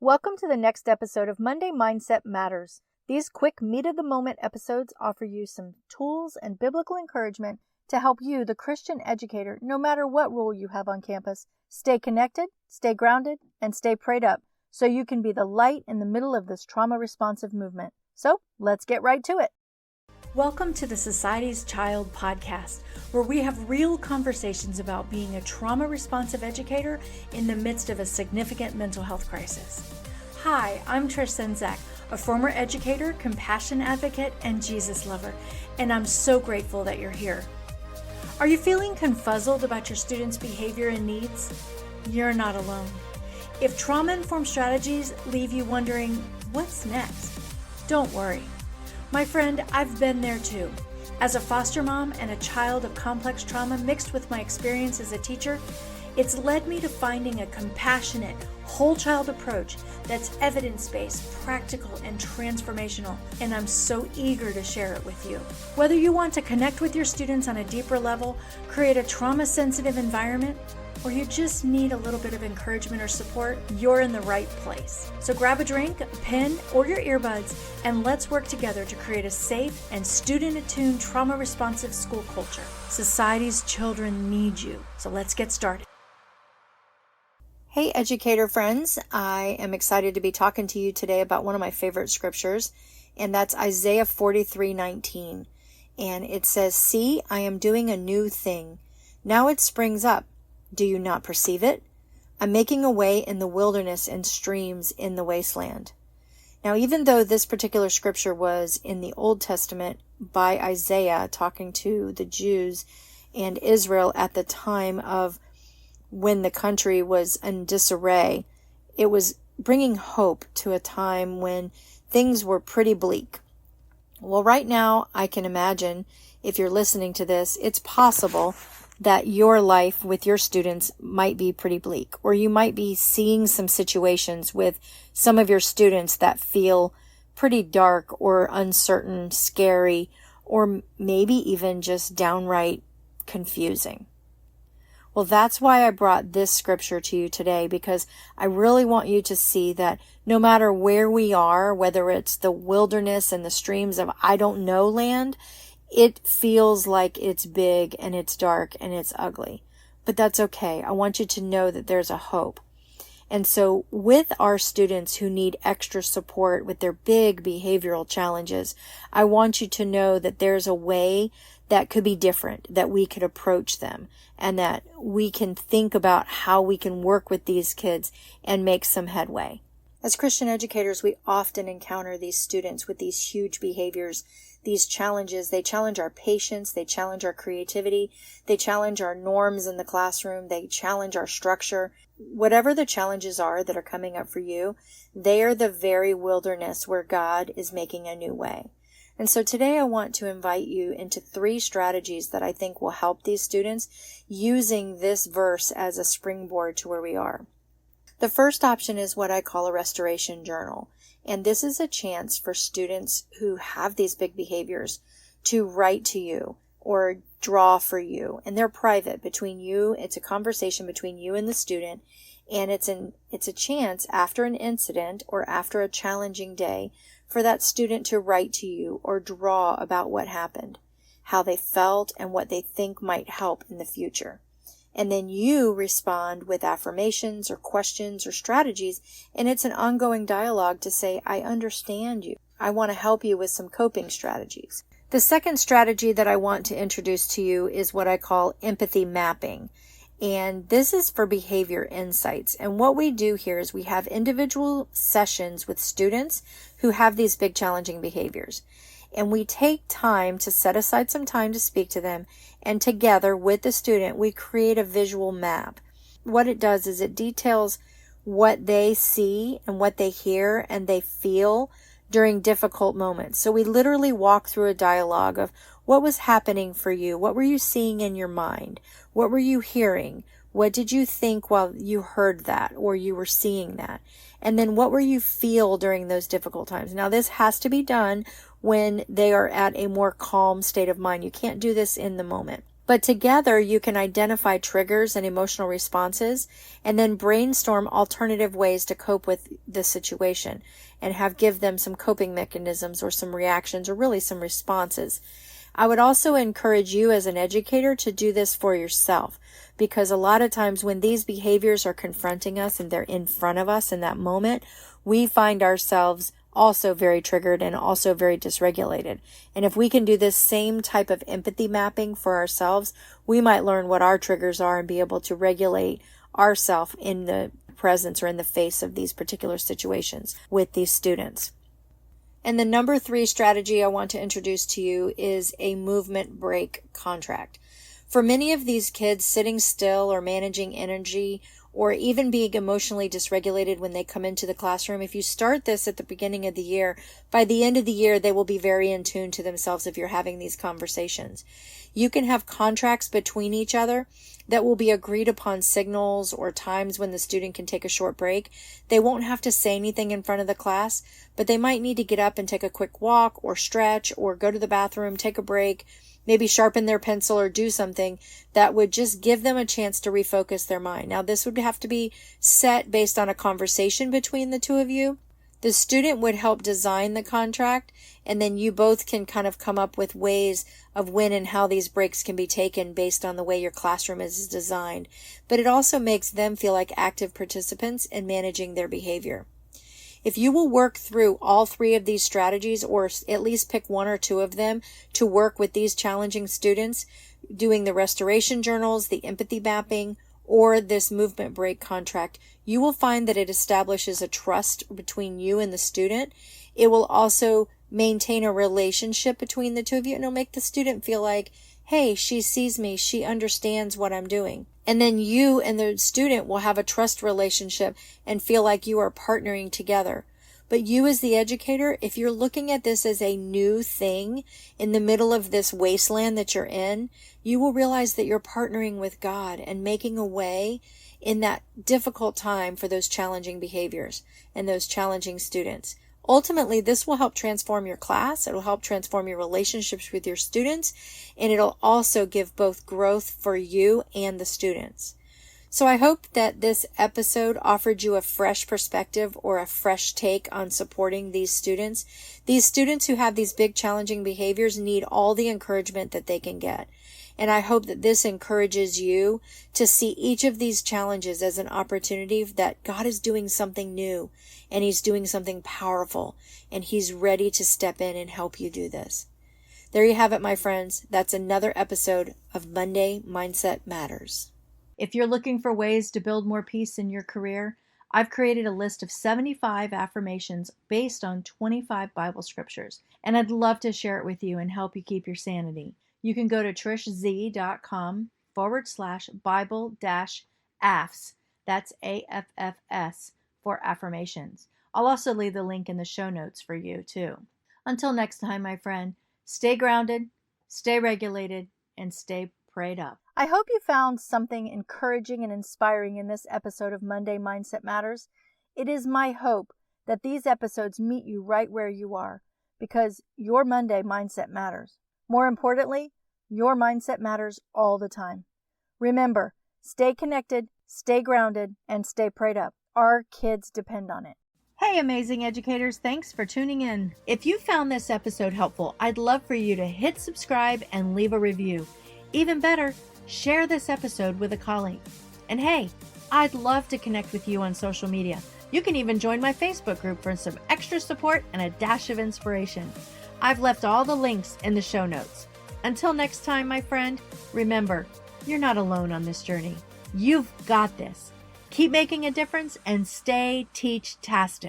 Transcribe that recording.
Welcome to the next episode of Monday Mindset Matters. These quick meet-of-the-moment episodes offer you some tools and biblical encouragement to help you, the Christian educator, no matter what role you have on campus, stay connected, stay grounded, and stay prayed up so you can be the light in the middle of this trauma-responsive movement. So, let's get right to it. Welcome to the Society's Child podcast, where we have real conversations about being a trauma-responsive educator in the midst of a significant mental health crisis. Hi, I'm Trish Senzak, a former educator, compassion advocate, and Jesus lover, and I'm so grateful that you're here. Are you feeling confuzzled about your students' behavior and needs? You're not alone. If trauma-informed strategies leave you wondering, what's next? Don't worry. My friend, I've been there too. As a foster mom and a child of complex trauma mixed with my experience as a teacher, it's led me to finding a compassionate, whole child approach that's evidence-based, practical, and transformational, and I'm so eager to share it with you. Whether you want to connect with your students on a deeper level, create a trauma-sensitive environment, or you just need a little bit of encouragement or support, you're in the right place. So grab a drink, a pen, or your earbuds, and let's work together to create a safe and student-attuned trauma-responsive school culture. Society's children need you, so let's get started. Hey educator friends, I am excited to be talking to you today about one of my favorite scriptures, and that's Isaiah 43:19. And it says, "See, I am doing a new thing. Now it springs up. Do you not perceive it? I'm making a way in the wilderness and streams in the wasteland." Now, even though this particular scripture was in the Old Testament by Isaiah talking to the Jews and Israel at the time of when the country was in disarray, it was bringing hope to a time when things were pretty bleak. Well, right now, I can imagine, if you're listening to this, it's possible that your life with your students might be pretty bleak, or you might be seeing some situations with some of your students that feel pretty dark or uncertain, scary, or maybe even just downright confusing. Well, that's why I brought this scripture to you today, because I really want you to see that no matter where we are, whether it's the wilderness and the streams of I don't know land, it feels like it's big and it's dark and it's ugly. But that's okay. I want you to know that there's a hope. And so with our students who need extra support with their big behavioral challenges, I want you to know that there's a way that could be different, that we could approach them, and that we can think about how we can work with these kids and make some headway. As Christian educators, we often encounter these students with these huge behaviors, these challenges. They challenge our patience, they challenge our creativity, they challenge our norms in the classroom, they challenge our structure. Whatever the challenges are that are coming up for you, they are the very wilderness where God is making a new way. And so today I want to invite you into 3 strategies that I think will help these students using this verse as a springboard to where we are. The first option is what I call a restoration journal. And this is a chance for students who have these big behaviors to write to you or draw for you. And they're private between you. It's a conversation between you and the student. And it's a chance after an incident or after a challenging day for that student to write to you or draw about what happened, how they felt, and what they think might help in the future. And then you respond with affirmations or questions or strategies, and it's an ongoing dialogue to say, I understand you. I want to help you with some coping strategies. The second strategy that I want to introduce to you is what I call empathy mapping. And this is for behavior insights. And what we do here is we have individual sessions with students who have these big challenging behaviors. And we take time to set aside some time to speak to them. And together with the student, we create a visual map. What it does is it details what they see and what they hear and they feel during difficult moments. So we literally walk through a dialogue of what was happening for you. What were you seeing in your mind? What were you hearing? What did you think while you heard that or you were seeing that? And then what were you feel during those difficult times? Now this has to be done when they are at a more calm state of mind. You can't do this in the moment. But together you can identify triggers and emotional responses and then brainstorm alternative ways to cope with the situation and give them some coping mechanisms or some reactions or really some responses. I would also encourage you as an educator to do this for yourself, because a lot of times when these behaviors are confronting us and they're in front of us in that moment, we find ourselves also very triggered and also very dysregulated. And if we can do this same type of empathy mapping for ourselves, we might learn what our triggers are and be able to regulate ourselves in the presence or in the face of these particular situations with these students. And the number 3 strategy I want to introduce to you is a movement break contract. For many of these kids, sitting still or managing energy or even being emotionally dysregulated when they come into the classroom, if you start this at the beginning of the year, by the end of the year, they will be very in tune to themselves if you're having these conversations. You can have contracts between each other that will be agreed upon signals or times when the student can take a short break. They won't have to say anything in front of the class, but they might need to get up and take a quick walk or stretch or go to the bathroom, take a break, maybe sharpen their pencil or do something that would just give them a chance to refocus their mind. Now, this would have to be set based on a conversation between the two of you. The student would help design the contract, and then you both can kind of come up with ways of when and how these breaks can be taken based on the way your classroom is designed. But it also makes them feel like active participants in managing their behavior. If you will work through all 3 of these strategies, or at least pick 1 or 2 of them to work with these challenging students, doing the restoration journals, the empathy mapping, or this movement break contract, you will find that it establishes a trust between you and the student. It will also maintain a relationship between the two of you, and it'll make the student feel like, hey, she sees me, she understands what I'm doing. And then you and the student will have a trust relationship and feel like you are partnering together. But you as the educator, if you're looking at this as a new thing in the middle of this wasteland that you're in, you will realize that you're partnering with God and making a way in that difficult time for those challenging behaviors and those challenging students. Ultimately, this will help transform your class. It will help transform your relationships with your students, and it'll also give both growth for you and the students. So I hope that this episode offered you a fresh perspective or a fresh take on supporting these students. These students who have these big challenging behaviors need all the encouragement that they can get. And I hope that this encourages you to see each of these challenges as an opportunity that God is doing something new and He's doing something powerful and He's ready to step in and help you do this. There you have it, my friends. That's another episode of Monday Mindset Matters. If you're looking for ways to build more peace in your career, I've created a list of 75 affirmations based on 25 Bible scriptures, and I'd love to share it with you and help you keep your sanity. You can go to trishz.com/Bible-AFFS. That's AFFS for affirmations. I'll also leave the link in the show notes for you too. Until next time, my friend, stay grounded, stay regulated, and stay prayed up. I hope you found something encouraging and inspiring in this episode of Monday Mindset Matters. It is my hope that these episodes meet you right where you are, because your Monday mindset matters. More importantly, your mindset matters all the time. Remember, stay connected, stay grounded, and stay prayed up. Our kids depend on it. Hey, amazing educators, thanks for tuning in. If you found this episode helpful, I'd love for you to hit subscribe and leave a review. Even better, share this episode with a colleague. And hey, I'd love to connect with you on social media. You can even join my Facebook group for some extra support and a dash of inspiration. I've left all the links in the show notes. Until next time, my friend, remember, you're not alone on this journey. You've got this. Keep making a difference and stay teach-tastic.